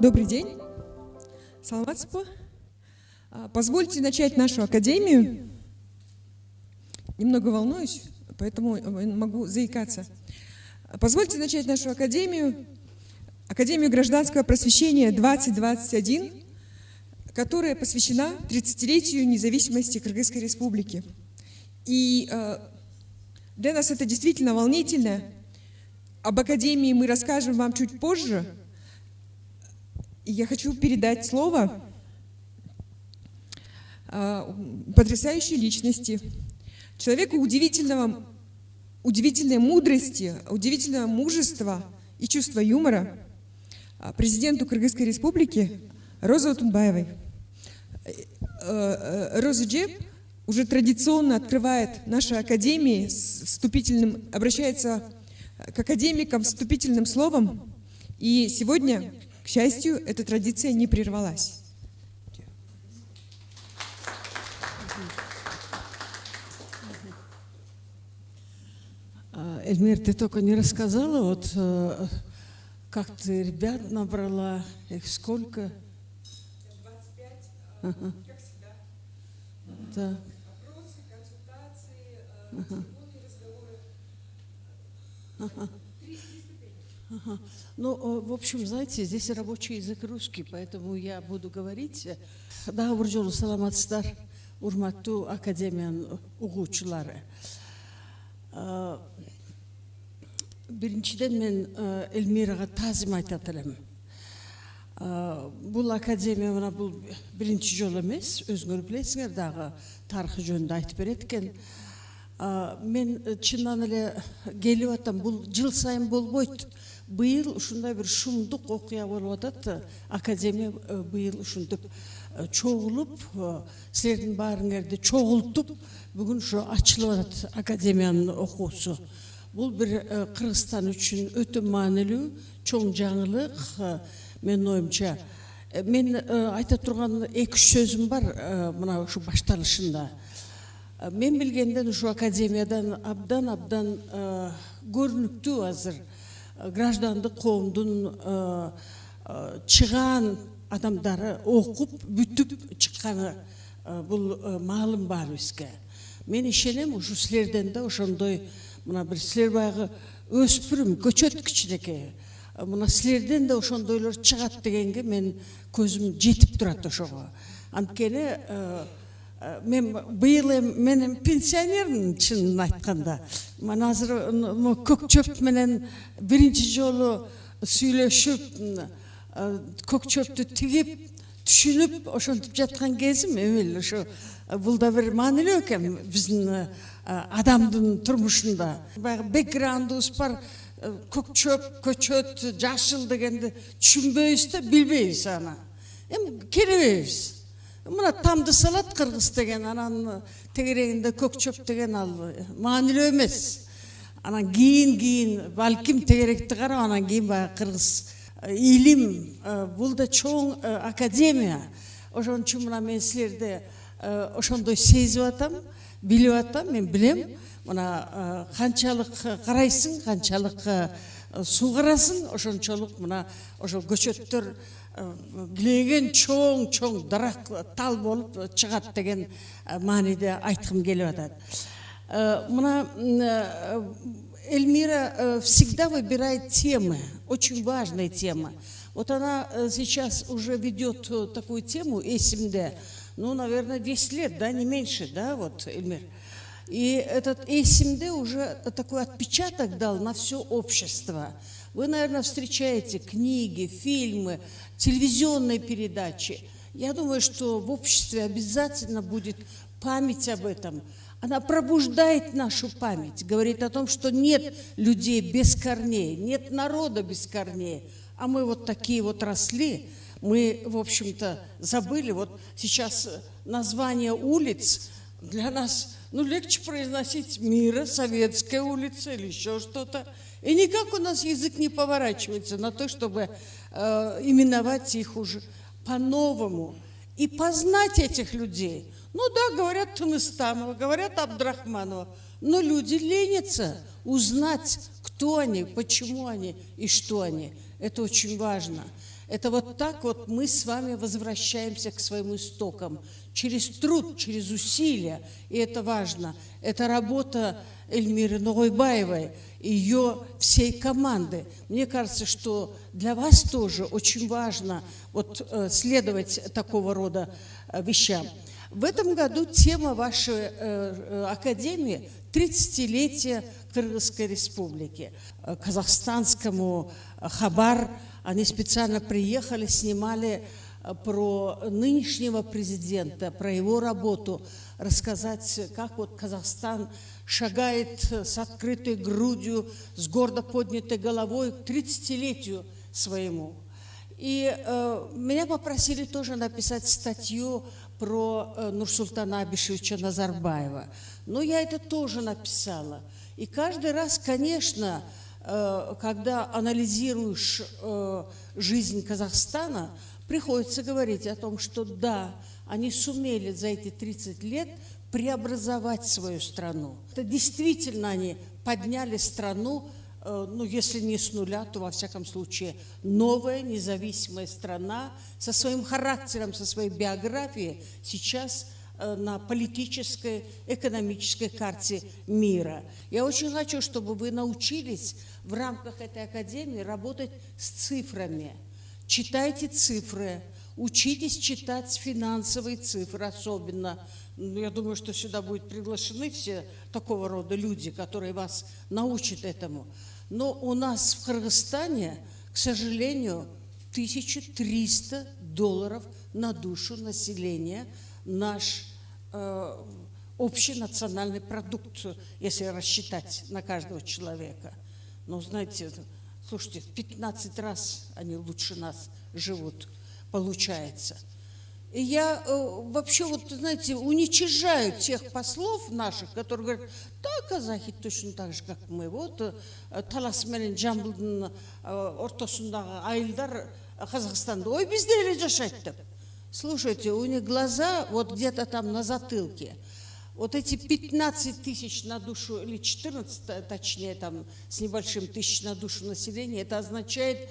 Добрый день. Саламатсызбы. Позвольте начать нашу академию. Немного волнуюсь, поэтому могу заикаться. Позвольте начать нашу академию, Академию гражданского просвещения 2021, которая посвящена 30-летию независимости Кыргызской Республики. И для нас это действительно волнительно. Об академии мы расскажем вам чуть позже. И я хочу передать слово потрясающей личности, человеку удивительной мудрости, удивительного мужества и чувства юмора, президенту Кыргызской Республики Розе Отунбаевой. Роза Джеб уже традиционно открывает наши академии с вступительным, обращается к академикам с вступительным словом, и сегодня, к счастью, эта традиция не прервалась. Эльмир, ты только не рассказала, вот как ты ребят набрала, их сколько? 25, как всегда. Да. Вопросы, консультации, телефонные разговоры. 3 ступени. Ну, в общем, знаете, здесь рабочий язык русский, поэтому я буду говорить. Да, Буржолу саламатсыздар, урматтуу академияның угуучулары. Биринчиден мен Эльмирага таазим айтат элем. Бул академия мына бул биринчи жолу эмес, өзүңөр билесиңер, дагы тарыхы жөнүндө айтып берет экен. Мен чыннан эле келип атам, бул жыл сайын болбойт. Быйыл ушундай бир шумдук окуя болуп атат. Академия быйыл ушинтип чогулуп, силердин баарыңарды чогултуп, бүгүн ушу ачылып атат академиянын окуусу. Бул бир Кыргызстан үчүн өтө маанилүү, чоң жаңылык, менин оюмча. Мен айта турган 2-3 сөзүм бар мына ушу башталышында. Мен билгенден ушу академиядан абдан көрүнүктүү азыр граждандык коомдун чыгаан адамдары окуп, бүтүп чыкканы бул маалым баарыбызга. Мен ишенем, ушу силерден да ошондой мына бир силер баягы өспүрүм, көчөт кичинекей. Мына силерден да ошондойлор чыгат дегенге мен көзүм жетип турат ошого. Анткени мен быйыл менен пенсионермин, чынын айтканда. Мен азыр көк чөп менен биринчи жолу сүйлөшүп, көк чөптү тигип, түшүнүп, ошентип жаткан кезим эмел ошо. Бул да бир маанилүү экен биздин адамдын турмушунда. Баягы бэкграундубуз бар, көк чөп, көчөт, жашыл дегенди түшүнбөйбүз да, билбейбиз аны. Эми келебейбиз. Мына тамды салат кыргыз деген, анан тегерегинде көк чөп деген ал маанилүү эмес. Анан кийин балким тегеректи карап, анан кийин баягы кыргыз илим, бул да чоң академия. Ошон үчүн мына мен силерди ошондой сезип атам, билип атам, мен билем. Мына канчалык карайсың, канчалык суугарасың, ошончолук мына ошо көчөттөр билеген чоң дарак тал болуп чыгат деген мааниде айткым келип атат. Мына Эльмира всегда выбирает темы, очень важные темы. Вот она сейчас уже ведет такую тему эсимде, ну, наверное, 10 лет, да, не меньше, да, вот, Эльмир. И этот эсимде уже такой отпечаток дал на все общество. Вы, наверное, встречаете книги, фильмы, телевизионные передачи. Я думаю, что в обществе обязательно будет память об этом. Она пробуждает нашу память, говорит о том, что нет людей без корней, нет народа без корней. А мы вот такие вот росли, мы, в общем-то, забыли. Вот сейчас название улиц для нас, ну, легче произносить Мира, Советская улица или еще что-то. И никак у нас язык не поворачивается на то, чтобы именовать их уже по-новому и познать этих людей. Ну да, говорят Тыныстанова, говорят Абдрахманова, но люди ленятся узнать, кто они, почему они и что они. Это очень важно. Это вот так вот мы с вами возвращаемся к своим истокам. Через труд, через усилия, и это важно. Это работа Эльмиры Ногойбаевой и ее всей команды. Мне кажется, что для вас тоже очень важно вот, следовать такого рода вещам. В этом году тема вашей академии – 30-летие Кыргызской республики. Казахстанскому Хабар они специально приехали, снимали про нынешнего президента, про его работу, рассказать, как вот Казахстан шагает с открытой грудью, с гордо поднятой головой к 30-летию своему. И меня попросили тоже написать статью про Нурсултана Абишевича Назарбаева. Но я это тоже написала. И каждый раз, конечно, когда анализируешь жизнь Казахстана, приходится говорить о том, что да, они сумели за эти 30 лет преобразовать свою страну. Это действительно они подняли страну, ну, если не с нуля, то, во всяком случае, новая независимая страна со своим характером, со своей биографией сейчас на политической, экономической карте мира. Я очень хочу, чтобы вы научились в рамках этой академии работать с цифрами. Читайте цифры, учитесь читать финансовые цифры особенно. Я думаю, что сюда будут приглашены все такого рода люди, которые вас научат этому. Но у нас в Кыргызстане, к сожалению, $1300 на душу населения наш общий национальный продукт, если рассчитать на каждого человека. Но знаете, слушайте, в 15 раз они лучше нас живут, получается. И я вообще, вот, знаете, уничижаю тех послов наших, которые говорят, да, казахи точно так же, как мы. Вот Талас менен Жамбылдын ортосундагы айылдар Казахстанда, ой, бизде эле жашайт деп. Слушайте, у них глаза вот где-то там на затылке. Вот эти 15 тысяч на душу, или 14, точнее, там, с небольшим тысяч на душу населения, это означает,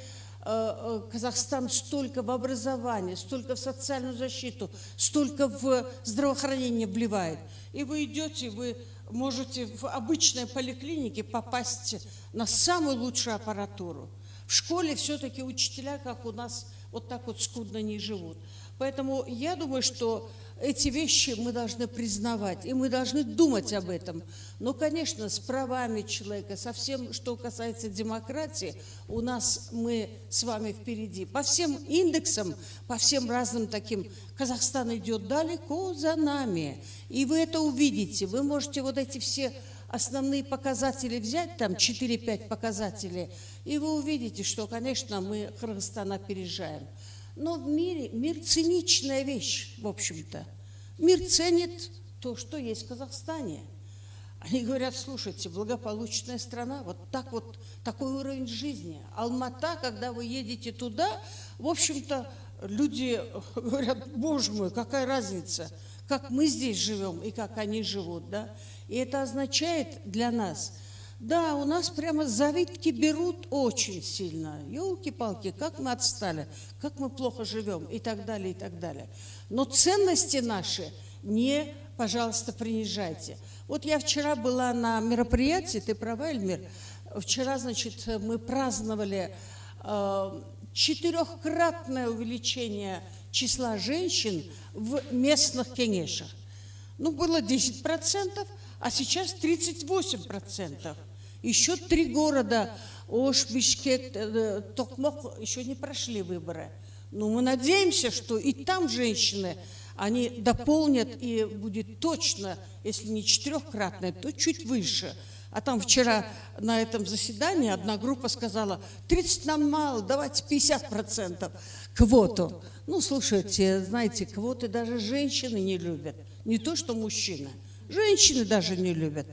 Казахстан столько в образование, столько в социальную защиту, столько в здравоохранение вливает. И вы идете, вы можете в обычной поликлинике попасть на самую лучшую аппаратуру. В школе все-таки учителя, как у нас, вот так вот скудно не живут. Поэтому я думаю, что эти вещи мы должны признавать, и мы должны думать об этом. Но, конечно, с правами человека, со всем, что касается демократии, у нас мы с вами впереди. По всем индексам, по всем разным таким, Казахстан идет далеко за нами. И вы это увидите. Вы можете вот эти все основные показатели взять, там 4-5 показателей, и вы увидите, что, конечно, мы Кыргызстан опережаем. Но в мире, мир циничная вещь, в общем-то. Мир ценит то, что есть в Казахстане. Они говорят, слушайте, благополучная страна, вот такой уровень жизни. Алмата, когда вы едете туда, в общем-то, люди говорят, боже мой, какая разница, как мы здесь живем и как они живут, да? И это означает для нас, да, у нас прямо завидки берут очень сильно. Ёлки-палки, как мы отстали, как мы плохо живем и так далее, и так далее. Но ценности наши не, пожалуйста, принижайте. Вот я вчера была на мероприятии, ты права, Эльмир, вчера, значит, мы праздновали 4-кратное увеличение числа женщин в местных кеңешах. Ну, было 10%, а сейчас 38%. Еще 3 города, Ош, Бишкек, Токмок, еще не прошли выборы. Но мы надеемся, что и там женщины, они дополнят, и будет точно, если не 4-кратное, то чуть выше. А там вчера на этом заседании одна группа сказала, 30 нам мало, давайте 50% квоту. Ну, слушайте, знаете, квоты даже женщины не любят, не то что мужчины. Женщины даже не любят.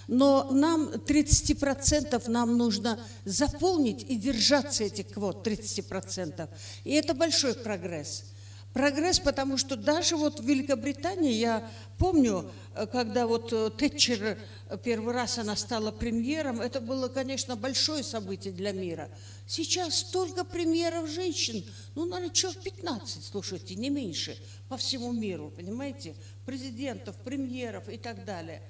Но нам 30% нам нужно заполнить и держаться этих квот 30%. И это большой прогресс. Прогресс, потому что даже вот в Великобритании, я помню, когда вот Тэтчер первый раз она стала премьером, это было, конечно, большое событие для мира. Сейчас столько премьеров женщин, ну, наверное, человек 15, слушайте, не меньше, по всему миру, понимаете? Президентов, премьеров и так далее.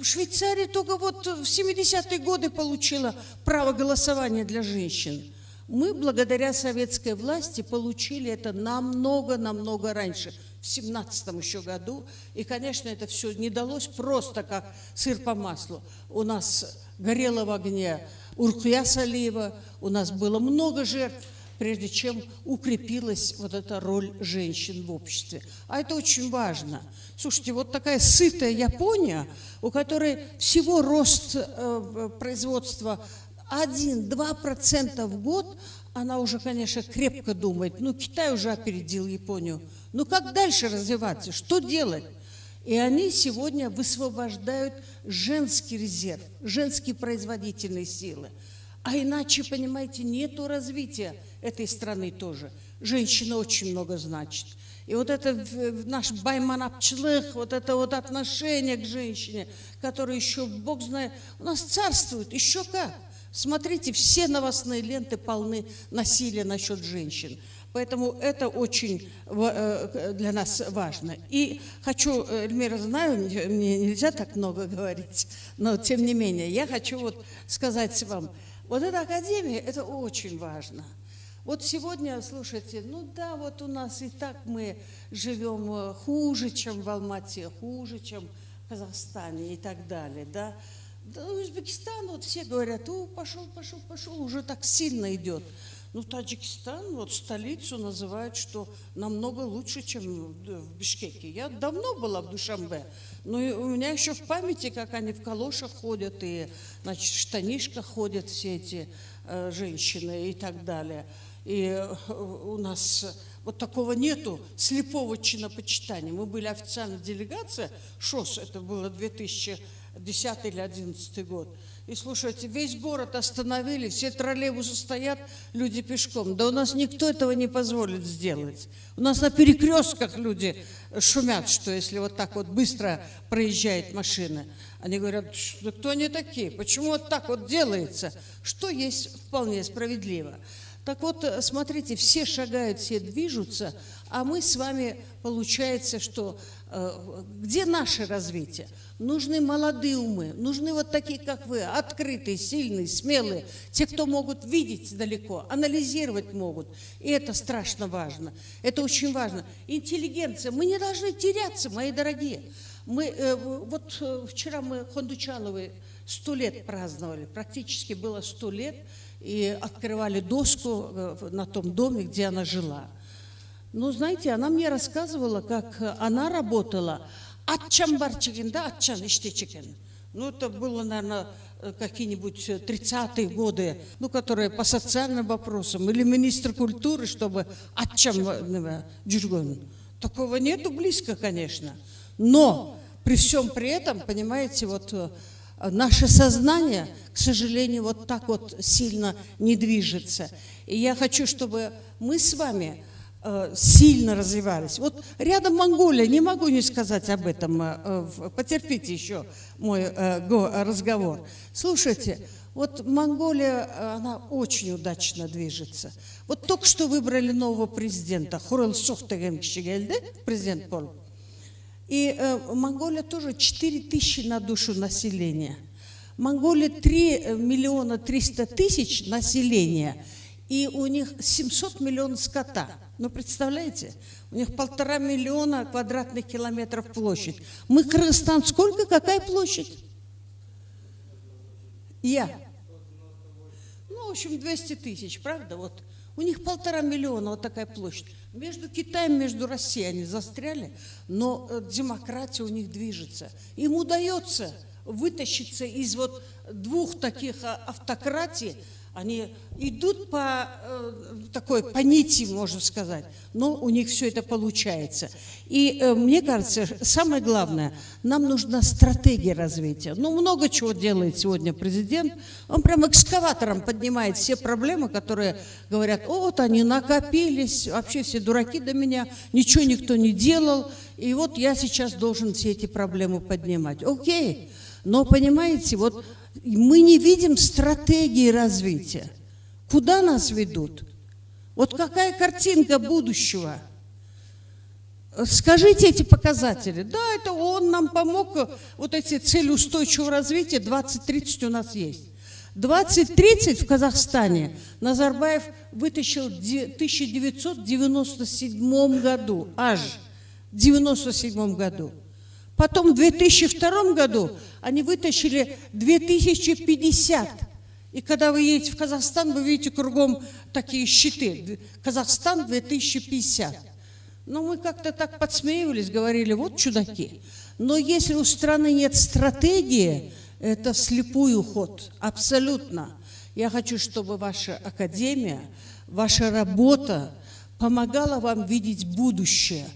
Швейцария только вот в 70-е годы получила право голосования для женщин. Мы, благодаря советской власти, получили это намного раньше, в 17-м еще году. И, конечно, это все не далось просто как сыр по маслу. У нас горело в огне Уркия Салиева, у нас было много жертв, прежде чем укрепилась вот эта роль женщин в обществе. А это очень важно. Слушайте, вот такая сытая Япония, у которой всего рост производства 1-2% в год, она уже, конечно, крепко думает. Ну, Китай уже опередил Японию. Ну, как дальше развиваться? Что делать? И они сегодня высвобождают женский резерв, женские производительные силы. А иначе, понимаете, нету развития этой страны тоже. Женщина очень много значит. И вот это наш байманапчлых, вот это вот отношение к женщине, которое еще, Бог знает, у нас царствует, еще как. Смотрите, все новостные ленты полны насилия насчет женщин. Поэтому это очень для нас важно. И хочу, Эльмира, знаю, мне нельзя так много говорить, но тем не менее, я хочу вот сказать вам, вот эта академия, это очень важно. Вот сегодня, слушайте, ну да, вот у нас и так мы живем хуже, чем в Алмате, хуже, чем в Казахстане и так далее, да. Да, Узбекистан, вот все говорят, пошел, уже так сильно идет. Ну, Таджикистан, вот столицу называют, что намного лучше, чем в Бишкеке. Я давно была в Душанбе, но у меня еще в памяти, как они в калошах ходят, и, значит, в штанишках ходят все эти женщины и так далее. И у нас вот такого нету слепого чинопочитания. Мы были официальная делегация, ШОС, это было 2010 или 2011 год. И слушайте, весь город остановили, все троллейбусы стоят, люди пешком. Да у нас никто этого не позволит сделать. У нас на перекрестках люди шумят, что если вот так вот быстро проезжает машина. Они говорят, да кто они такие, почему вот так вот делается, что есть вполне справедливо. Так вот, смотрите, все шагают, все движутся, а мы с вами, получается, что где наше развитие? Нужны молодые умы, нужны вот такие, как вы, открытые, сильные, смелые, те, кто могут видеть далеко, анализировать могут. И это страшно важно, это очень важно. Интеллигенция, мы не должны теряться, мои дорогие. Вот вчера мы Хондучаловой 100 лет праздновали, практически было 100 лет, и открывали доску на том доме, где она жила. Ну, знаете, она мне рассказывала, как она работала. Атчан барчиген, да, атчан иштечикен. Ну, это было, наверное, какие-нибудь 30-е годы, ну, которые по социальным вопросам, или министр культуры, чтобы атчан джургон. Такого нету близко, конечно. Но при всем при этом, понимаете, вот наше сознание, к сожалению, вот так вот сильно не движется. И я хочу, чтобы мы с вами сильно развивались. Вот рядом Монголия, не могу не сказать об этом, потерпите еще мой разговор. Слушайте, вот Монголия, она очень удачно движется. Вот только что выбрали нового президента, Хуралсух деген киши келди, президент болып. И Монголия тоже 4000 на душу населения. Монголия 3 миллиона 300 тысяч населения, и у них 700 миллионов скота. Ну, представляете? У них 1,5 миллиона квадратных километров площадь. Мы, Кыргызстан, сколько? Какая площадь? Ну, в общем, 200 тысяч, правда? Вот. У них 1,5 миллиона, вот такая площадь. Между Китаем, между Россией они застряли, но демократия у них движется. Им удается вытащиться из вот двух таких автократий, Они идут по по нити, можно сказать, но у них все это получается. И мне кажется, самое главное, нам нужна стратегия развития. Ну, много чего делает сегодня президент. Он прям экскаватором поднимает все проблемы, которые говорят, вот они накопились, вообще все дураки до меня, ничего никто не делал, и вот я сейчас должен все эти проблемы поднимать. Окей, но понимаете, вот мы не видим стратегии развития. Куда нас ведут? Вот какая картинка будущего? Скажите эти показатели. Да, это он нам помог, вот эти цели устойчивого развития 2030 у нас есть. 2030 в Казахстане Назарбаев вытащил в 1997 году, аж в 1997 году. Потом в 2002 году они вытащили 2050. И когда вы едете в Казахстан, вы видите кругом такие щиты. Казахстан 2050. Но мы как-то так подсмеивались, говорили, вот чудаки. Но если у страны нет стратегии, это вслепую ход. Абсолютно. Я хочу, чтобы ваша академия, ваша работа помогала вам видеть будущее.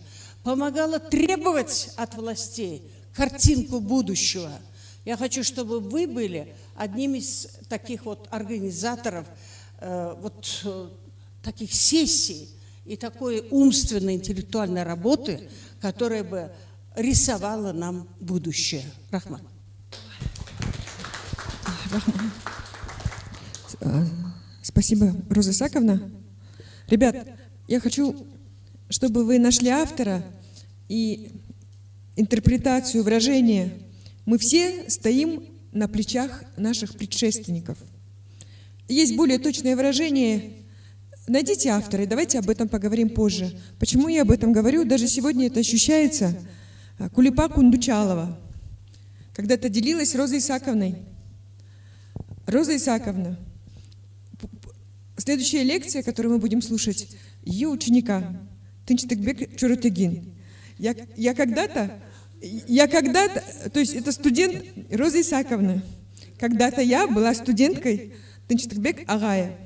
Помогала требовать от властей картинку будущего. Я хочу, чтобы вы были одним из таких вот организаторов таких сессий и такой умственной, интеллектуальной работы, которая бы рисовала нам будущее. Рахман. Спасибо, Роза Исаковна. Ребят, я хочу, чтобы вы нашли автора и интерпретацию, выражение. Мы все стоим на плечах наших предшественников. Есть более точное выражение. Найдите автора, и давайте об этом поговорим позже. Почему я об этом говорю? Даже сегодня это ощущается. Кулипа Кундучалова когда-то делилась Розой Исаковной. Роза Исаковна, следующая лекция, которую мы будем слушать, ее ученика Тынчтыкбек Чоротегин. Я когда-то, то есть это студент Роза Исаковна. Когда-то я была студенткой Тынчтыкбек Агая.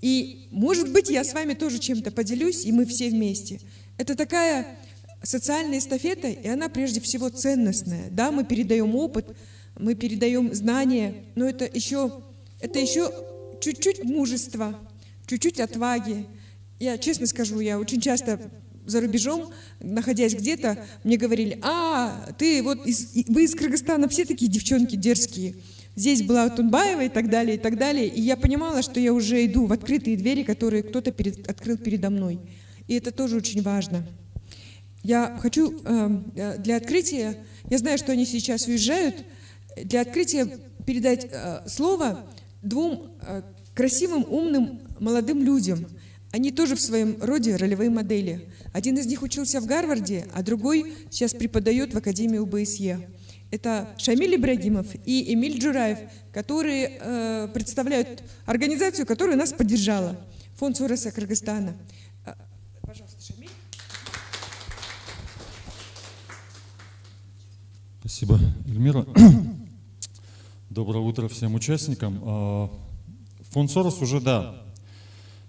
И, может быть, я с вами тоже чем-то поделюсь, и мы все вместе. Это такая социальная эстафета, и она прежде всего ценностная. Да, мы передаем опыт, мы передаем знания, но это еще чуть-чуть мужества, чуть-чуть отваги. Я честно скажу, я очень часто за рубежом, находясь где-то, мне говорили, вы из Кыргызстана все такие девчонки дерзкие. Здесь была Тунбаева и так далее, и так далее. И я понимала, что я уже иду в открытые двери, которые кто-то открыл передо мной. И это тоже очень важно. Я хочу для открытия, я знаю, что они сейчас уезжают, для открытия передать слово двум красивым, умным, молодым людям. Они тоже в своем роде ролевые модели. Один из них учился в Гарварде, а другой сейчас преподает в Академии УБСЕ. Это Шамиль Ибрагимов и Эмиль Джураев, которые представляют организацию, которая нас поддержала. Фонд Сороса Кыргызстана. Пожалуйста, Шамиль. Спасибо, Эльмира. Доброе утро всем участникам. Фонд Сорос уже, да.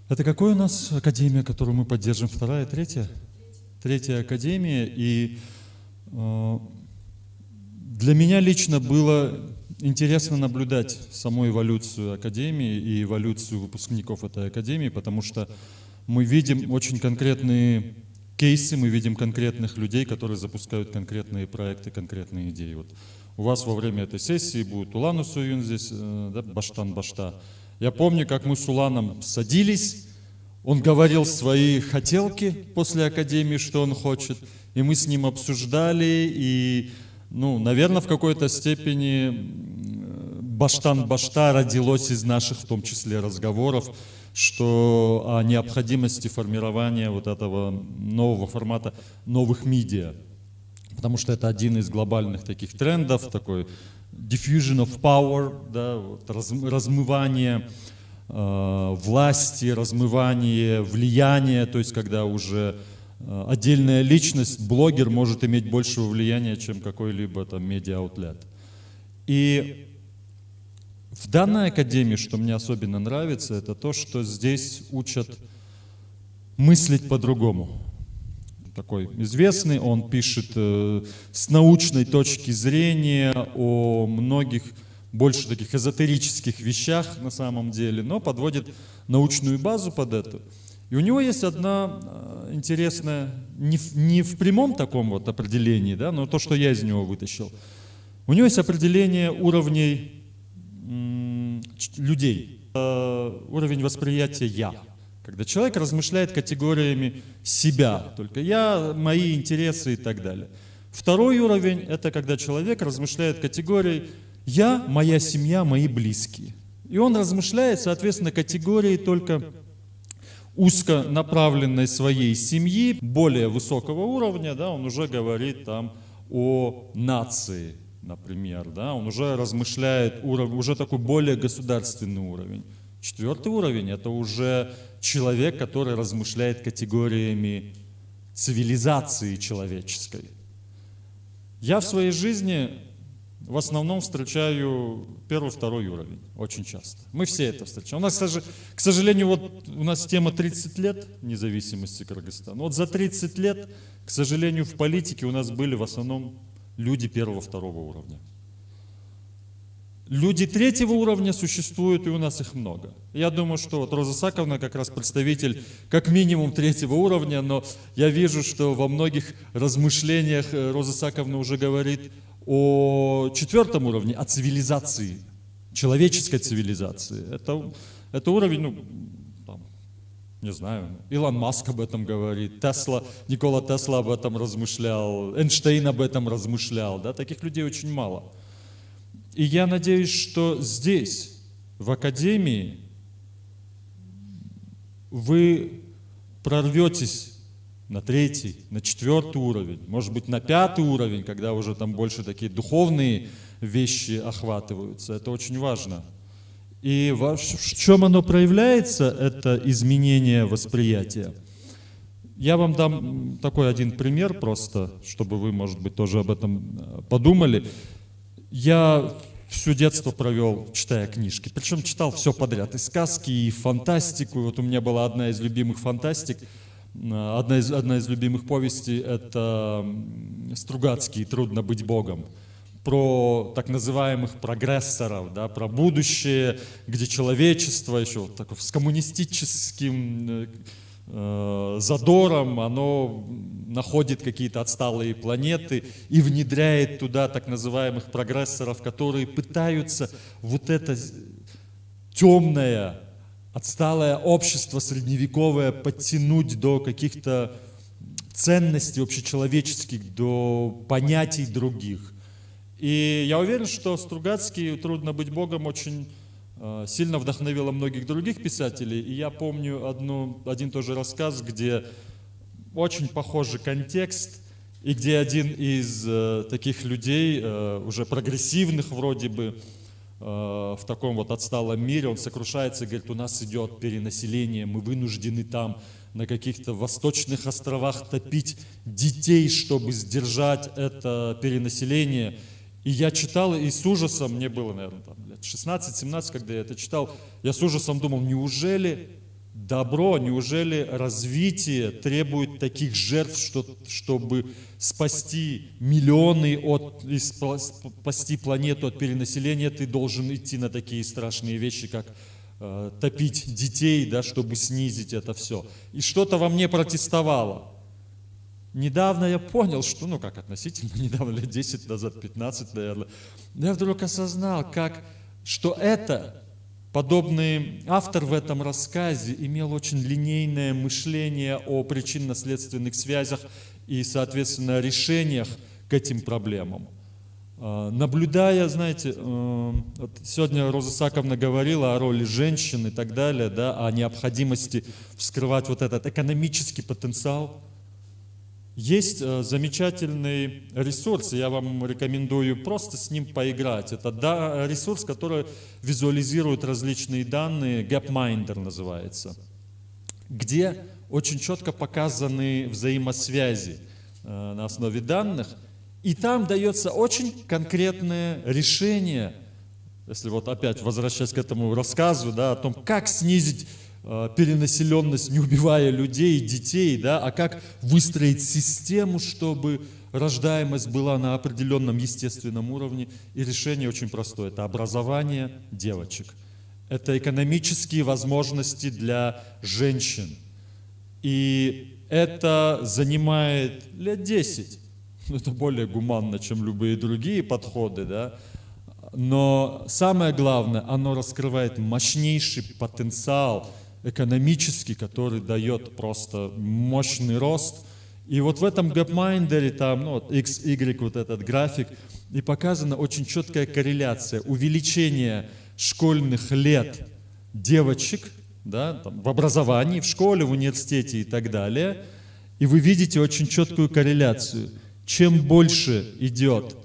Это какая у нас академия, которую мы поддержим? Вторая, третья? Третья академия. И для меня лично было интересно наблюдать саму эволюцию академии и эволюцию выпускников этой академии, потому что мы видим очень конкретные кейсы, мы видим конкретных людей, которые запускают конкретные проекты, конкретные идеи. Вот у вас во время этой сессии будет Улан Усуюн здесь, да, Баштан Башта. Я помню, как мы с Уланом садились, он говорил свои хотелки после академии, что он хочет, и мы с ним обсуждали, и, наверное, в какой-то степени Баштан Башта родилось из наших, в том числе, разговоров, что о необходимости формирования вот этого нового формата, новых медиа. Потому что это один из глобальных таких трендов, такой diffusion of power, да, вот размывание власти, размывание влияния, то есть когда уже отдельная личность, блогер может иметь большего влияния, чем какой-либо там медиа-аутлет. И в данной академии, что мне особенно нравится, это то, что здесь учат мыслить по-другому. Такой известный, он пишет с научной точки зрения о многих, больше таких эзотерических вещах на самом деле, но подводит научную базу под это. И у него есть одна интересная, не в прямом таком вот определении, да, но то, что я из него вытащил. У него есть определение уровней людей, уровень восприятия «я». Когда человек размышляет категориями себя, только я, мои интересы и так далее. Второй уровень – это когда человек размышляет категорией «я, моя семья, мои близкие». И он размышляет, соответственно, категории только узконаправленной своей семьи, более высокого уровня, да, он уже говорит там о нации, например, да, он уже размышляет, уже такой более государственный уровень. Четвертый уровень – это уже человек, который размышляет категориями цивилизации человеческой. Я в своей жизни в основном встречаю первый, второй уровень, очень часто. Мы все это встречаем. У нас, к сожалению, вот у нас тема 30 лет независимости Кыргызстана. Вот за 30 лет, к сожалению, в политике у нас были в основном люди первого, второго уровня. Люди третьего уровня существуют, и у нас их много. Я думаю, что вот Роза Саковна как раз представитель как минимум третьего уровня, но я вижу, что во многих размышлениях Роза Саковна уже говорит о четвертом уровне, о цивилизации, человеческой цивилизации. Это уровень, ну, там, не знаю, Илон Маск об этом говорит, Никола Тесла об этом размышлял, Эйнштейн об этом размышлял, да, таких людей очень мало. И я надеюсь, что здесь, в академии, вы прорветесь на третий, на четвертый уровень, может быть, на пятый уровень, когда уже там больше такие духовные вещи охватываются. Это очень важно. И в чем оно проявляется, это изменение восприятия. Я вам дам такой один пример просто, чтобы вы, может быть, тоже об этом подумали. Я все детство провел, читая книжки. Причем читал все подряд. И сказки, и фантастику. Вот у меня была одна из любимых фантастик, одна из любимых повестей – это Стругацкий «Трудно быть Богом». Про так называемых прогрессоров, да, про будущее, где человечество еще вот так, с коммунистическим задором, оно находит какие-то отсталые планеты и внедряет туда так называемых прогрессоров, которые пытаются вот это темное, отсталое общество средневековое подтянуть до каких-то ценностей общечеловеческих, до понятий других. И я уверен, что Стругацкий «Трудно быть Богом» очень сильно вдохновила многих других писателей. И я помню один тоже рассказ, где очень похожий контекст, и где один из таких людей, уже прогрессивных вроде бы, в таком вот отсталом мире, он сокрушается и говорит: у нас идет перенаселение, мы вынуждены там на каких-то восточных островах топить детей, чтобы сдержать это перенаселение. И я читал, и с ужасом, мне было, наверное, там, лет 16-17, когда я это читал, я с ужасом думал, неужели добро, неужели развитие требует таких жертв, чтобы спасти миллионы, спасти планету от перенаселения, ты должен идти на такие страшные вещи, как топить детей, да, чтобы снизить это все. И что-то во мне протестовало. Недавно я понял, что, ну как относительно недавно, лет 10 назад, 15, наверное, я вдруг осознал, что подобный автор в этом рассказе имел очень линейное мышление о причинно-следственных связях и, соответственно, решениях к этим проблемам. Наблюдая, знаете, вот сегодня Роза Саковна говорила о роли женщин и так далее, да, о необходимости вскрывать вот этот экономический потенциал. Есть замечательный ресурс, я вам рекомендую просто с ним поиграть. Это ресурс, который визуализирует различные данные, Gapminder называется, где очень четко показаны взаимосвязи на основе данных, и там дается очень конкретное решение Если вот опять возвращаясь к этому рассказу, да, о том, как снизить перенаселенность, не убивая людей, детей, да, а как выстроить систему, чтобы рождаемость была на определенном естественном уровне. И решение очень простое. Это образование девочек. Это экономические возможности для женщин. И это занимает лет 10. Это более гуманно, чем любые другие подходы, да. Но самое главное, оно раскрывает мощнейший потенциал экономический, который дает просто мощный рост. И вот в этом гэпмайндере, там, ну, вот X, Y, вот этот график, и показана очень четкая корреляция. Увеличение школьных лет девочек, да, там, в образовании, в школе, в университете и так далее. И вы видите очень четкую корреляцию. Чем больше идет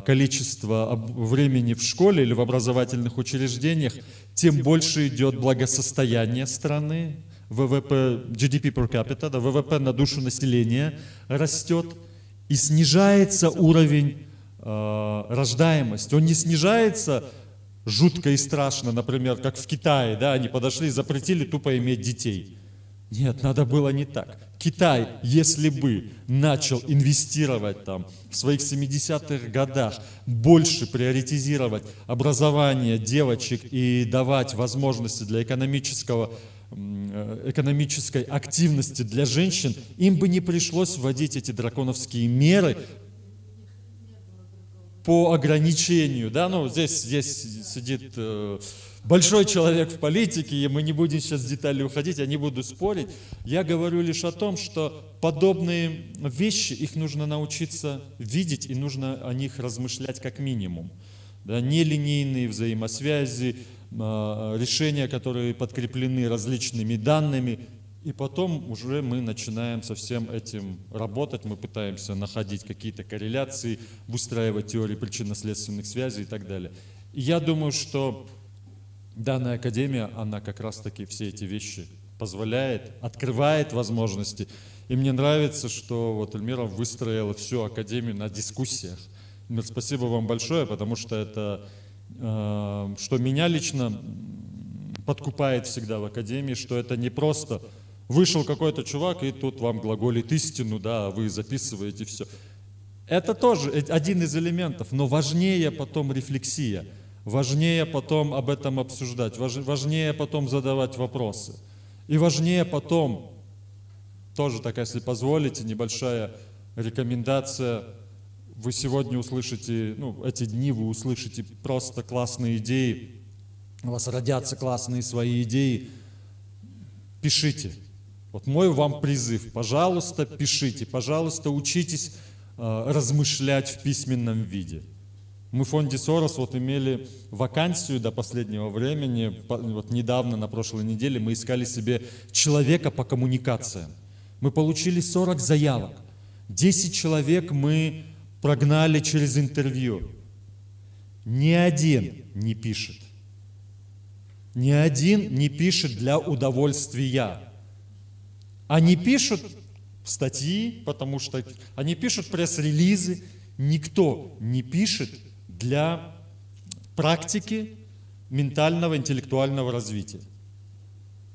количество времени в школе или в образовательных учреждениях, тем больше идет благосостояние страны, ВВП, GDP per capita, да, ВВП на душу населения растет, и снижается уровень рождаемости. Он не снижается жутко и страшно, например, как в Китае, да, они подошли и запретили тупо иметь детей. Нет, надо было не так. Китай, если бы начал инвестировать там в своих 70-х годах, больше приоритизировать образование девочек и давать возможности для экономической активности для женщин, им бы не пришлось вводить эти драконовские меры по ограничению. Да? Ну, здесь сидит большой человек в политике, и мы не будем сейчас в детали уходить, я не буду спорить. Я говорю лишь о том, что подобные вещи, их нужно научиться видеть, и нужно о них размышлять как минимум. Да? Нелинейные взаимосвязи, решения, которые подкреплены различными данными, и потом уже мы начинаем со всем этим работать, мы пытаемся находить какие-то корреляции, выстраивать теории причинно-следственных связей и так далее. И я думаю, что данная академия, она как раз-таки все эти вещи позволяет, открывает возможности. И мне нравится, что вот Эльмира выстроила всю академию на дискуссиях. Эльмир, спасибо вам большое, потому что это, что меня лично подкупает всегда в академии, что это не просто вышел какой-то чувак и тут вам глаголит истину, да, вы записываете все. Это тоже один из элементов, но важнее потом рефлексия. Важнее потом об этом обсуждать, важнее потом задавать вопросы. И важнее потом, тоже так, если позволите, небольшая рекомендация. Вы сегодня услышите, ну, эти дни вы услышите просто классные идеи, у вас родятся классные свои идеи. Пишите. Вот мой вам призыв. Пожалуйста, пишите. Пожалуйста, учитесь размышлять в письменном виде. Мы в фонде Сорос вот имели вакансию до последнего времени, вот недавно, на прошлой неделе, мы искали себе человека по коммуникациям. Мы получили 40 заявок. 10 человек мы прогнали через интервью. Ни один не пишет. Ни один не пишет для удовольствия. Они пишут статьи, потому что они пишут пресс-релизы. Никто не пишет для практики ментального, интеллектуального развития.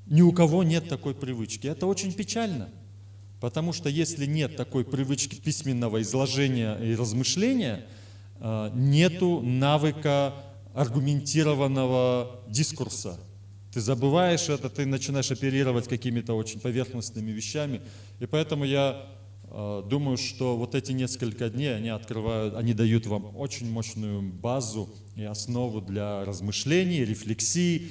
Ни у кого нет такой привычки. Это очень печально, потому что если нет такой привычки письменного изложения и размышления, нету навыка аргументированного дискурса. Ты забываешь это, ты начинаешь оперировать какими-то очень поверхностными вещами. И поэтому я думаю, что вот эти несколько дней, они дают вам очень мощную базу и основу для размышлений, рефлексии.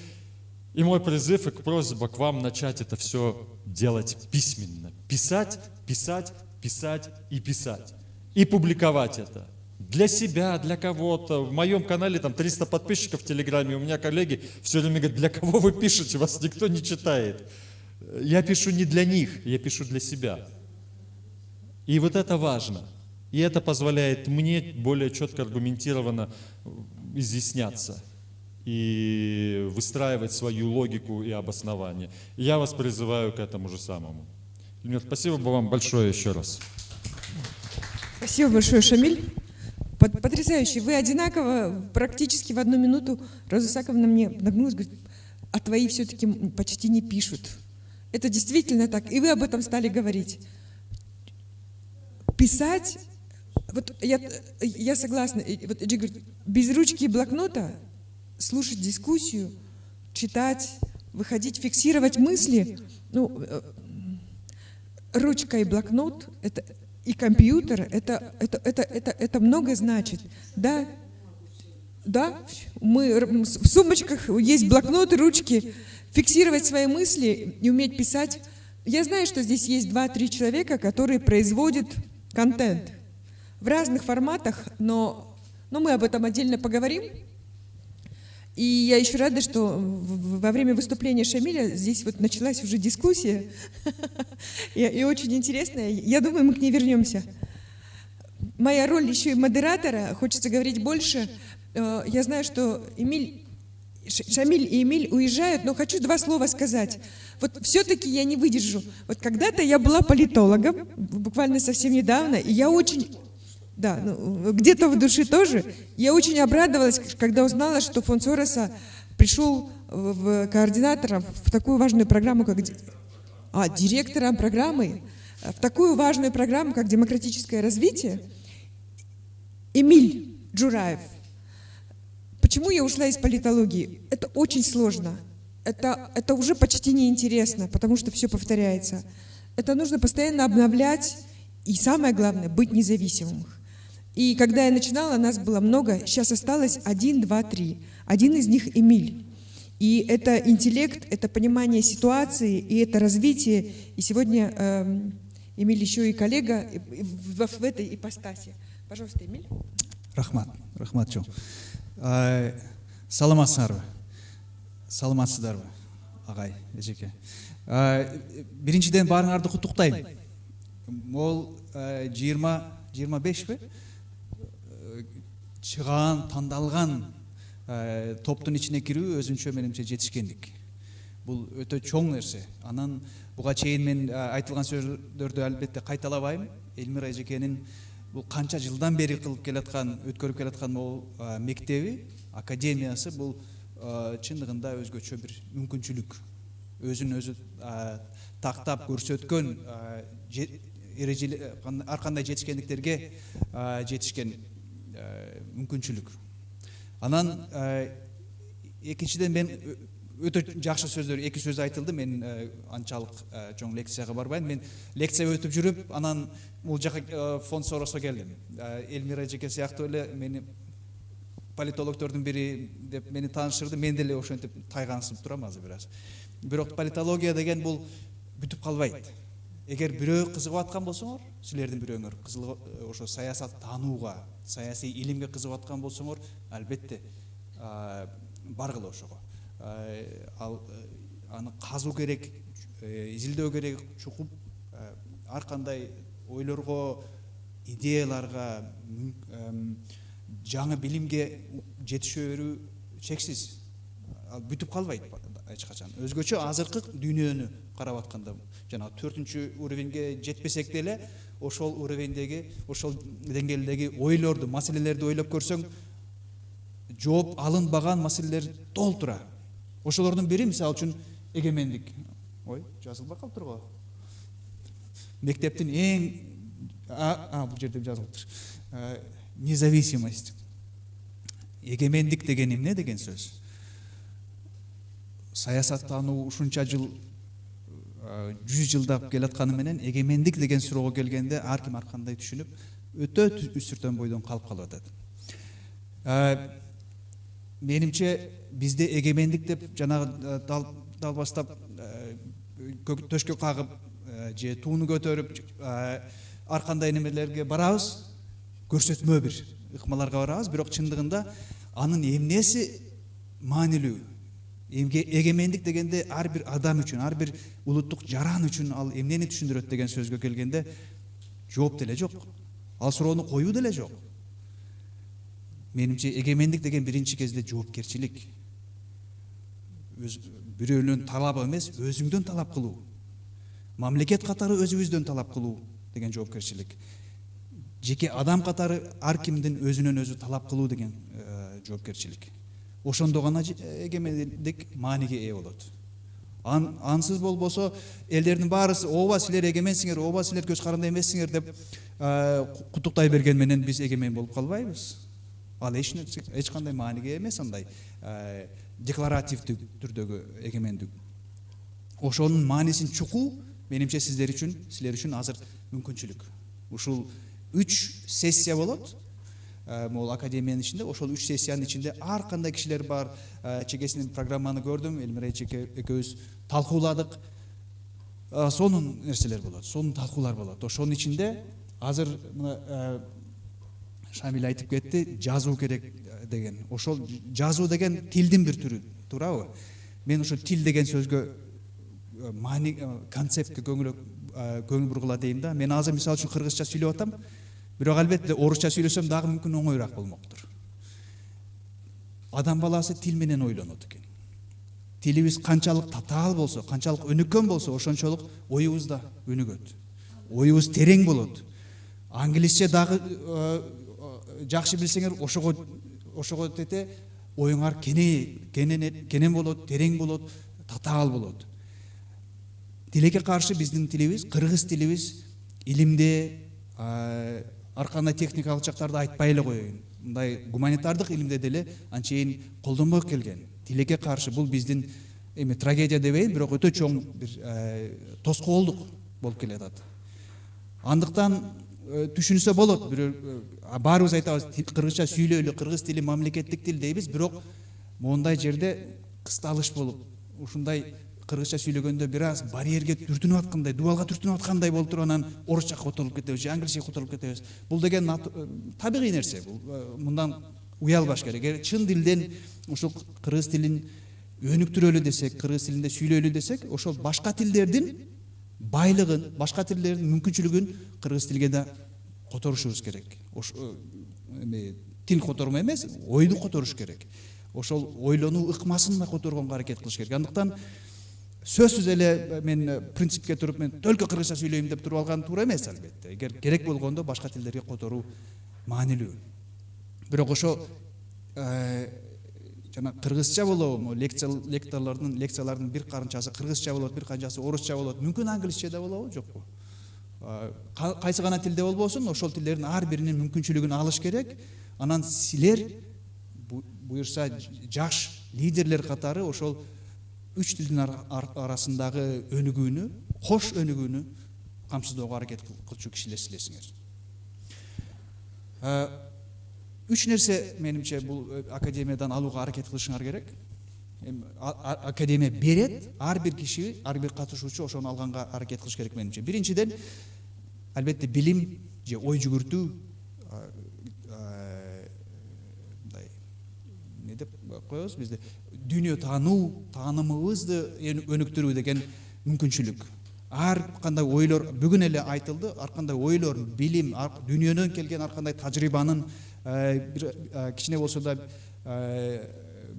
И мой призыв и просьба к вам начать это все делать письменно. Писать, писать, писать и писать. И публиковать это. Для себя, для кого-то. В моем канале там 300 подписчиков в Телеграме. У меня коллеги все время говорят, для кого вы пишете, вас никто не читает. Я пишу не для них, я пишу для себя. И вот это важно. И это позволяет мне более четко, аргументированно изъясняться и выстраивать свою логику и обоснование. И я вас призываю к этому же самому. Эльмир, спасибо вам большое еще раз. Спасибо большое, Шамиль. Потрясающе. Вы одинаково, практически в 1 минуту. Роза Исааковна мне нагнулась, говорит, а твои все-таки почти не пишут. Это действительно так. И вы об этом стали говорить. Писать, вот я согласна, вот Эджи говорит, без ручки и блокнота слушать дискуссию, читать, выходить, фиксировать мысли, ну, ручка и блокнот, это и компьютер, это много значит. Да, мы в сумочках есть блокноты, ручки, фиксировать свои мысли и уметь писать. Я знаю, что здесь есть 2-3 человека, которые производят контент в разных форматах, но мы об этом отдельно поговорим. И я еще рада, что во время выступления Шамиля здесь вот началась уже дискуссия, и очень интересная. Я думаю, мы к ней вернемся. Моя роль еще и модератора, хочется говорить больше. Я знаю, что Шамиль и Эмиль уезжают, но хочу 2 слова сказать. Вот все-таки я не выдержу. Вот когда-то я была политологом, буквально совсем недавно, и я очень... Да, где-то в душе тоже. Я очень обрадовалась, когда узнала, что фонд Сороса пришел координатором в такую важную программу, как... директором программы, в такую важную программу, как демократическое развитие. Эмиль Джураев. Почему я ушла из политологии? Это очень сложно. Это уже почти неинтересно, потому что все повторяется. Это нужно постоянно обновлять и, самое главное, быть независимым. И когда я начинала, нас было много, сейчас осталось 1, 2, 3. Один из них Эмиль. И это интеллект, это понимание ситуации, и это развитие. И сегодня Эмиль еще и коллега в этой ипостаси. Пожалуйста, Эмиль. Рахмат чоң. Саламатсыздарбы, агай, эжеке. Биринчиден баарыңарды куттуктайм. Ол 20-25 чыгаан, тандалган топтун ичине кирүү өзүнчө менимче жетишкендик. Бул өтө чоң нерсе. Анан буга чейин мен айтылган сөздөрдү албетте кайталабайм. Элмира эжекенин бул канча жылдан бери кылып келаткан, өткөрүп келаткан бул мектеби, академиясы бул чындыгында өзгөчө бир мүмкүнчүлүк. Өзүн өзү тактап көрсөткөн ар кандай жетишкендиктерге жетишкен мүмкүнчүлүк. Анан экинчиден мен өтө жакшы сөздөр, 2 сөз айтылды. Мен анчалык чоң лекцияга барбайм. Мен лекция өтүп жүрүп, анан бул жака фонд Сороско келдим. Элмира эжеке сыяктуу эле мени политологдордун бири деп мени таанышырды. Мен деле ошентип тайгансып турам азыр бир аз. Бирок политология деген бул бүтүп калбайт. Эгер бирөө кызыгып аткан болсоңор, силердин бирөөңөр ошо саясат таанууга, саясий илимге кызыгып аткан болсоңор, албетте баргыла ошого. Аны казуу керек, изилдөө керек, чукуп ар кандай ойлорго, идеяларга, жаңы билимге жетишө берүү чексиз. Ал бүтүп калбайт эч качан. Өзгөчө азыркы дүйнөнү карап атканда, жана 4-чү уровеньге жетпесек деле, ошол уровеньдеги, ошол деңгээлдеги ойлорду, маселелерди ойлоп көрсөң, жооп алынбаган маселелер толтура. Ошолордун бири, мисалы үчүн, эгемендик. Ой, жазылбай калыптыр го. Мектептин эң бул жерде жазылыптыр. Независимость. Эгемендик деген эмне деген сөз? Саясаттануу ушунча жыл 100 жылдап келатканы менен эгемендик деген суроого келгенде ар ким ар кандай түшүнүп, өтө үстүртөн бойдон калып калып атат. Менимче бизде эгемендик деп жанагы далбастап төшкө кагып же тууну көтөрүп ар кандай немелерге барабыз, көрсөтмө бир ыкмаларга барабыз, бирок чындыгында анын эмнеси маанилүү? Эгемендик дегенде ар бир адам үчүн, ар бир улуттук жаран үчүн ал эмнени түшүндүрөт деген сөзгө келгенде жооп деле жок. Ал суроону коюу деле жок. Менимче эгемендик деген биринчи кезде жоопкерчилик. Бирөөнүн талабы эмес, өзүңдөн талап кылуу. Мамлекет катары өзүбүздөн талап кылуу деген жоопкерчилик. жеке адам катары ар кимдин өзүнөн өзү талап кылуу деген жоопкерчилик. Ошондо гана эгемендик мааниге ээ болот. Ансыз болбосо элдердин баарысы ооба силер эгеменсиңер, ооба силер көз каранды эмессиңер деп куттуктай берген менен биз эгемен болуп калбайбыз. Ал эч кандай мааниге эмес, андай декларативдүү түрдөгү эгемендик. Ошонун маанисин чукуу менимче силер үчүн азыр мүмкүнчүлүк. Ушул 3 сессия болот. Могул академиянын ичинде, ошол 3 сессиянын ичинде ар кандай кишилер бар. Чекесинин программаны көрдүм, Элмира экөөбүз талкууладык. Сонун нерселер болот, сонун талкуулар болот. Ошонун ичинде азыр мына Шамил айтып кетти, жазуу керек деген. Ошол жазуу деген тилдин бир түрү, туурабы? Мен ошо тил деген сөзгө маани концептке көңүл бургула дейм да. Мен азыр мисалы үчүн кыргызча сүйлөп атам. Бирок албетте орусча сүйлөсөм дагы мүмкүн оңоюраак болмоктур. Адам баласы тил менен ойлонот экен. Тилибиз канчалык татаал болсо, канчалык өнүккөн болсо, ошончолук оюбуз да өнүгөт. Оюбуз терең болот. Англисче дагы жакшы билсеңер, ошого тете оюңар кенен болот, терең болот, татаал болот. Тилекке каршы биздин тилибиз, кыргыз тилибиз илимде, ар кандай техникалык жактарды айтпай эле коеюн. Мындай гуманитардык илимде деле анчейин колдонбой келген. Тилекке каршы бул биздин трагедия дебейин, бирок өтө чоң бир тоскоолдук болуп келатат. Андыктан түшүнсө болот, баарыбыз айтабыз, кыргызча сүйлөйлү, кыргыз тили мамлекеттик тил дейбиз, бирок мондай жерде кысталыш болуп, ушундай кыргызча сүйлөгөндө бир аз барьерге түртүнүп аткандай, дубалга түртүнүп аткандай болуп туруп, анан орусча которуп кетебиз, же англисче которуп кетебиз. Бул деген табигый нерсе. Мындан уялбаш керек. Чын дилден ушул кыргыз тилин өнүктүрөлү десек, кыргыз тилинде сүйлөйлү десек, ошол башка тилдердин байлыгын, башка тилдердин мүмкүнчүлүгүн кыргыз тилге да которушубуз керек. Тил котормо эмес, ойду которуш керек. Ошол ойлонуу ыкмасын да которгонго аракет кылыш керек. Андыктан сөзсүз эле мен принципке туруп, мен только кыргызча сүйлөйм деп туруп алган туура эмес албетте. Эгер керек болгондо башка тилдерге которуу маанилүү. Бирок ошо жана кыргызча болобу, лекциялардын бир канчасы кыргызча болот, бир канчасы орусча болот, мүмкүн англисче да болобу, жокпу. Кайсы гана тилде болбосун, ошол тилдердин ар биринин мүмкүнчүлүгүн алыш керек. Анан силер буюрса жаш лидерлер катары ошол 3 тилдин арасындагы өнүгүүнү, кош өнүгүүнү камсыздоого аракет кылчу кишилер силерсиңер. 3 нерсе менимче бул академиядан алууга аракет кылышыңар керек. Академия берет, ар бир киши, ар бир катышуучу ошону алганга аракет кылыш керек менимче. Биринчиден, албетте билим же ой жүгүртүү, не деп коебуз бизде, дүйнө таануу, таанымыбызды өнүктүрүү деген мүмкүнчүлүк. Ар кандай ойлор бүгүн эле айтылды, ар кандай ойлор, билим, дүйнөнөн келген ар кандай тажрыйбанын бир кичине болсо да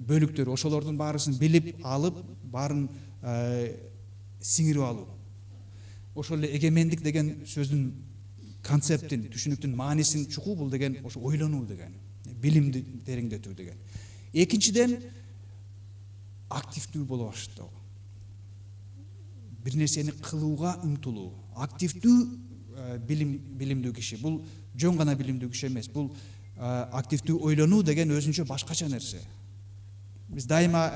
бөлүктөр, ошолордун баарысын билип алып, баарын сиңирип алуу. Ошол эле эгемендик деген сөздүн концептин, түшүнүктүн маанисин чукуу, бул деген ошо ойлонуу деген, билимди тереңдетүү деген. Экинчиден, активдүү боло баштоо. Бир нерсени кылууга умтулуу. Активдүү билимдүү киши. Бул жөн гана билимдүү киши эмес. Бул активдүү ойлонуу деген өзүнчө башкача нерсе. Биз дайыма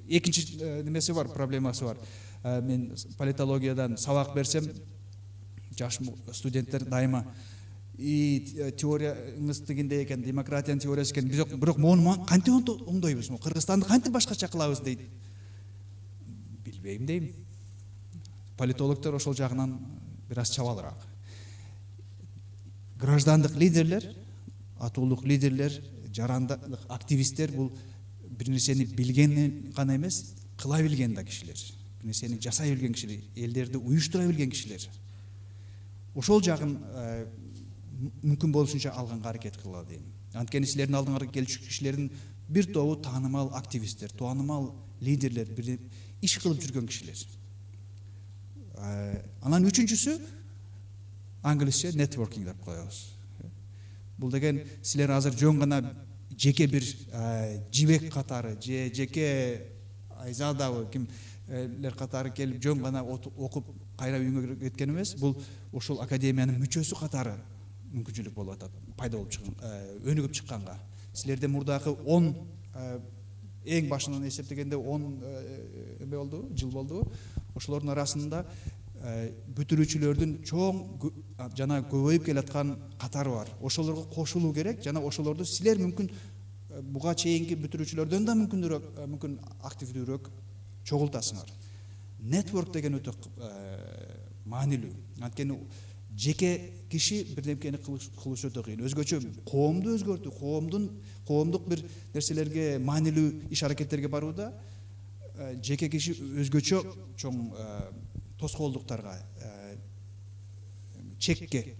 экинчи немеси бар, проблемасы бар. Мен политологиядан сабак берсем, жаш студенттер дайыма теорияңыз дегенде экен, демократиянын теориясы экен, бирок мону кантип оңдойбуз, Кыргызстанды кантип башкача кылабыз дейт. Билбейм дейм. Политологдор ошол жагынан бир аз чабалыраак. Граждандык лидерлер, атуулук лидерлер, жарандык активисттер бул бир нерсени билген гана эмес, кыла билген да кишилер. Бир нерсени жасай билген кишилер, элдерди уюштура билген кишилер. Ошол жагын мүмкүн болушунча алганга аракет кылалы дейм. Анткени силердин алдыңарга келчү кишилердин бир тобу таанымал активисттер, таанымал лидерлер, бир иш кылып жүргөн кишилер. Анан үчүнчүсү, англисче networking деп коебуз. Бул деген силер азыр жөн гана жеке бир жибек катары же жеке айзадабы кимлер катары келип жөн гана окуп кайра үйүңө кеткен эмес. Бул ошол академиянын мүчөсү катары мүмкүнчүлүк болуп атат, пайда болуп өнүгүп чыкканга. Силерде мурдагы 10 эң башынан эсептегенде 10 болду, жыл болду. Ошолордун арасында бүтүрүүчүлөрдүн чоң жана көбөйүп келаткан катары бар. Ошолорго кошулуу керек жана ошолорду силер мүмкүн буга чейинки бүтүрүүчүлөрдөн да мүмкүн активдүүрөөк чогултасыңар. Network деген өтө маанилүү. Анткени жеке киши бирдемкени кылыш өтө кыйын. Өзгөчө коомду өзгөртүү, коомдук бир нерселерге маанилүү иш аракеттерге барууда жеке киши өзгөчө чоң тоскоолдуктарга, чекке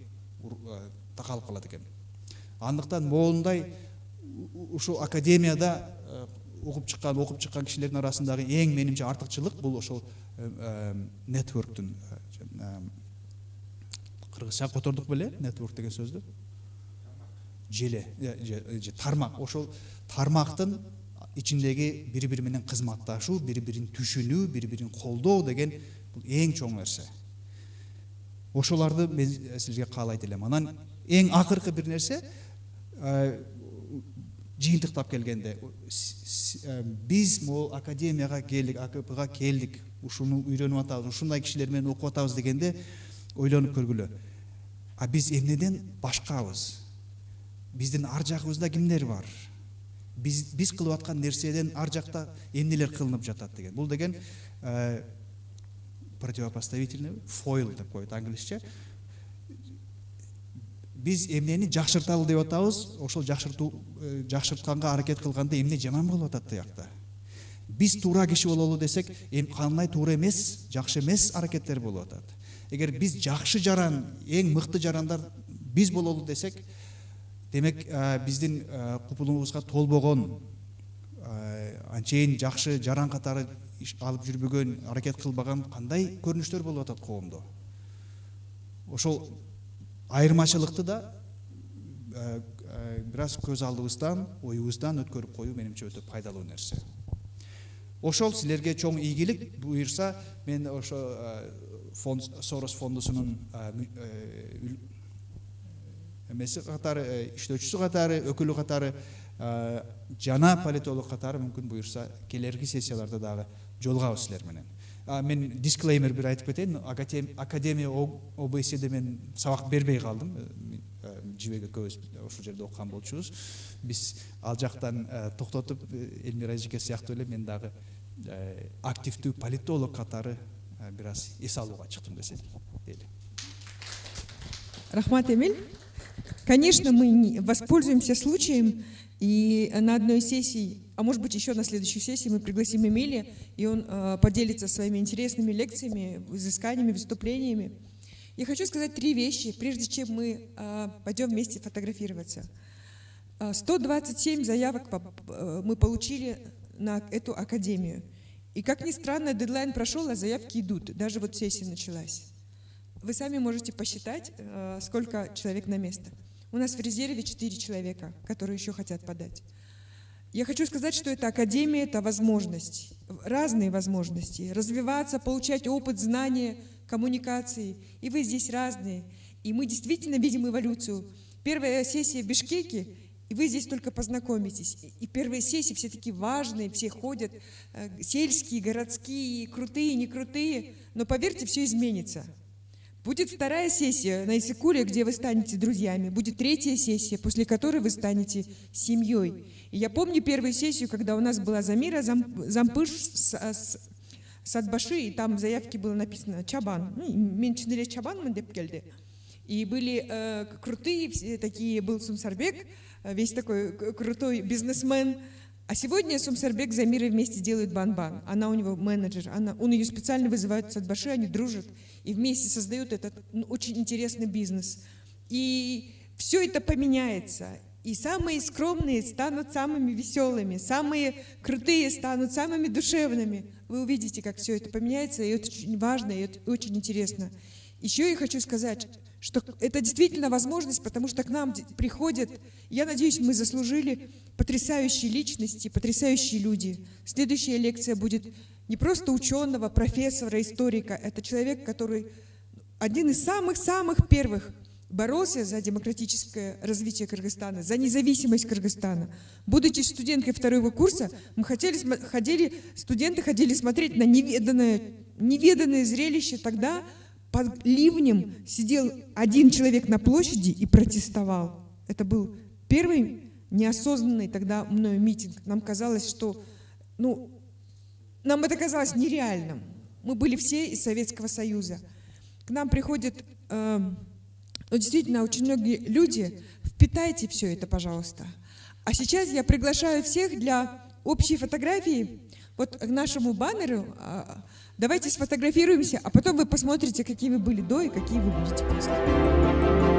такалып калат экен. Андыктан моундай ушу академияда окуп чыккан кишилердин арасындагы эң менимче артыкчылык бул ошол networktун кыргызча котордук беле network деген сөздү? Желе, же тармак. Ошол тармактын ичиндеги бири-бири менен кызматташуу, бири-бирин түшүнүү, бири-бирин колдоо деген бул эң чоң нерсе. Ошоларды мен силерге каалайт элем. Анан эң акыркы бир нерсе жыйынтыктап келгенде биз могул академияга келдик, АКПга келдик, ушуну үйрөнүп атабыз, ушундай кишилер менен окуп атабыз дегенде ойлонуп көргүлө. А биз эмнеден башкабыз? Биздин ар жагыбызда кимдер бар? Биз кылып аткан нерседен ар жакта эмнелер кылынып жатат деген. Бул деген противопоставительный foil деп коет англисче. Биз эмнени жакшырталы деп атабыз, ошол жакшыртканга аракет кылганда эмне жаман болуп атат тиякта. Биз туура киши бололу десек, кандай туура эмес, жакшы эмес аракеттер болуп атат. Эгер биз жакшы жаран, эң мыкты жарандар биз бололу десек, демек биздин купулубузга толбогон, анчейин жакшы жаран катары алып жүрбөгөн, аракет кылбаган кандай көрүнүштөр болуп атат коомдо. Ошол айырмачылыкты да бир аз көз алдыбыздан, оюбуздан өткөрүп коюу менимче өтө пайдалуу нерсе. Ошол силерге чоң ийгилик буйрса, мен ошо Сорос фондусунун эмеси катары, иштөөчүсү катары, өкүлү катары, жана политолог катары мүмкүн буйрса келерки сессияларда дагы жолугабыз силер менен. Мен дисклеймер бир айтып кетейин. Академия ОБСД мен сабак бербей калдым. Жибек экөөбүз ошол жерде окуган болчубуз. Биз ал жактан токтотуп, Элмира эжеке сыяктуу эле мен дагы активдүү политолог катары бир аз эс алууга чыктым десем. Рахмат, Эмиль. Конечно, мы воспользуемся случаем, и на одной сессии, а может быть еще на следующей сессии, мы пригласим Эмилия, и он поделится своими интересными лекциями, изысканиями, выступлениями. Я хочу сказать 3 вещи, прежде чем мы пойдем вместе фотографироваться. 127 заявок мы получили на эту академию. И как ни странно, дедлайн прошел, а заявки идут. Даже вот сессия началась. Вы сами можете посчитать, сколько человек на место. У нас в резерве 4 человека, которые еще хотят подать. Я хочу сказать, что эта академия – это возможность, разные возможности. Развиваться, получать опыт, знания, коммуникации. И вы здесь разные. И мы действительно видим эволюцию. Первая сессия в Бишкеке, и вы здесь только познакомитесь. И первые сессии все такие важные, все ходят, сельские, городские, крутые, не крутые. Но поверьте, все изменится. Будет 2-я сессия на Иссыкуле, где вы станете друзьями. Будет 3-я сессия, после которой вы станете семьей. И я помню первую сессию, когда у нас была Замира Зампыш Садбаши, и там в заявке было написано «Чабан». Меньше Чабан мы депкельде. И были крутые, все такие, был Сумсарбек, весь такой крутой бизнесмен. А сегодня Сумсарбек с Замирой вместе делают бан-бан. Она у него менеджер, он ее специально вызывает в Садбаши, они дружат и вместе создают этот очень интересный бизнес. И все это поменяется. И самые скромные станут самыми веселыми, самые крутые станут самыми душевными. Вы увидите, как все это поменяется, и это очень важно, и это очень интересно. Еще я хочу сказать, что это действительно возможность, потому что к нам приходят, я надеюсь, мы заслужили потрясающие личности, потрясающие люди. Следующая лекция будет не просто ученого, профессора, историка, это человек, который один из самых-самых первых боролся за демократическое развитие Кыргызстана, за независимость Кыргызстана. Будучи студенткой второго курса, студенты ходили смотреть на неведанное зрелище. Тогда под ливнем сидел один человек на площади и протестовал. Это был первый неосознанный тогда мною митинг. Нам казалось, что... нам это казалось нереальным. Мы были все из Советского Союза. К нам приходят... действительно, очень многие люди. Впитайте все это, пожалуйста. А сейчас я приглашаю всех для общей фотографии вот к нашему баннеру. Давайте сфотографируемся, а потом вы посмотрите, какие вы были до и какие вы будете после.